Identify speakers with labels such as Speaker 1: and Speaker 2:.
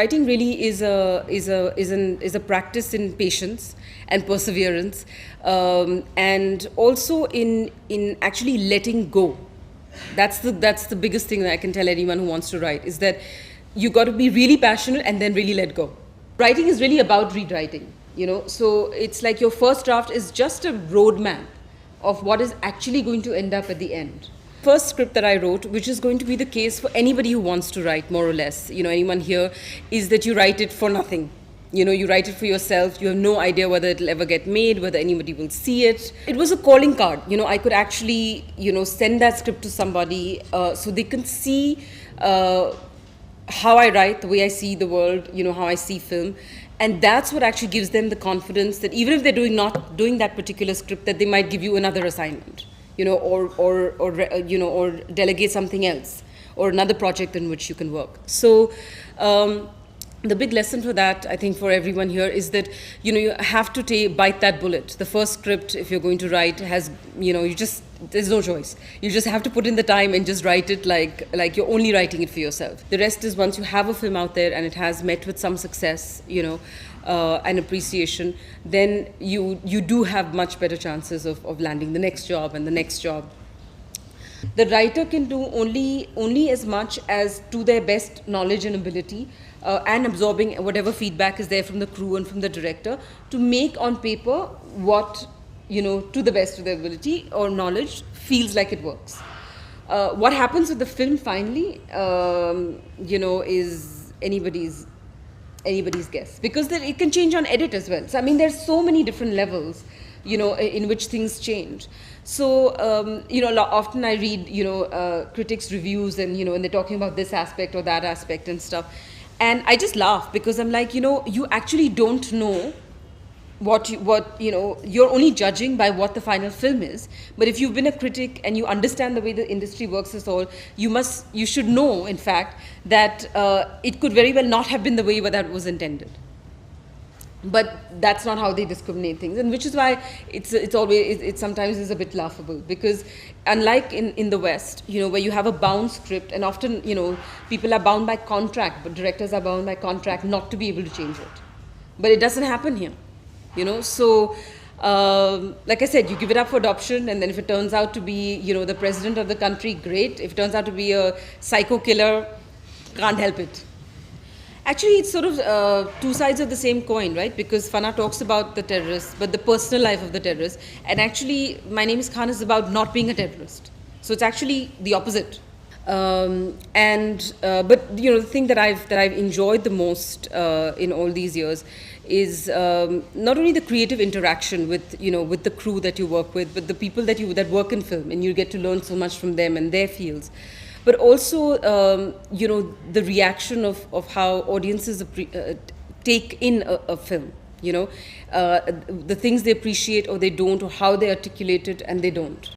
Speaker 1: Writing really is a practice in patience and perseverance, and also in actually letting go. That's the biggest thing that I can tell anyone who wants to write, is that you got to be really passionate and then really let go. Writing is really about rewriting, so it's like your first draft is just a roadmap of what is actually going to end up at the end. First script that I wrote, which is going to be the case for anybody who wants to write, more or less, anyone here, is that you write it for nothing. You write it for yourself. You have no idea whether it'll ever get made, whether anybody will see it. It was a calling card. I could actually, send that script to somebody so they can see how I write, the way I see the world, how I see film. And that's what actually gives them the confidence that even if they're not doing that particular script, that they might give you another assignment, or delegate something else, or another project in which you can work. So the big lesson for that, I think, for everyone here is that, you have to bite that bullet. The first script, if you're going to write, has, there's no choice. You just have to put in the time and just write it like you're only writing it for yourself. The rest is, once you have a film out there and it has met with some success, and appreciation, then you do have much better chances of landing the next job and the next job. The writer can do only as much as, to their best knowledge and ability, and absorbing whatever feedback is there from the crew and from the director, to make on paper what, to the best of their ability or knowledge, feels like it works. What happens with the film finally, is anybody's guess, because it can change on edit as well. So I mean, there's so many different levels, in which things change. So often I read critics' reviews, and and they're talking about this aspect or that aspect and stuff, and I just laugh, because I'm like, you actually don't know you're only judging by what the final film is. But if you've been a critic and you understand the way the industry works as all, you should know, in fact, that it could very well not have been the way that was intended. But that's not how they discriminate things, and which is why it sometimes is a bit laughable, because unlike in the West, where you have a bound script, and often people are bound by contract, but directors are bound by contract not to be able to change it. But it doesn't happen here. So like I said, you give it up for adoption, and then if it turns out to be, the president of the country, great. If it turns out to be a psycho killer, can't help it. Actually, it's sort of two sides of the same coin, right? Because Fanaa talks about the terrorists, but the personal life of the terrorists. And actually, My Name is Khan is about not being a terrorist. So it's actually the opposite. But the thing that I've enjoyed the most in all these years is not only the creative interaction with with the crew that you work with, but the people that work in film, and you get to learn so much from them and their fields. But also the reaction of how audiences take in a film. The things they appreciate or they don't, or how they articulate it and they don't.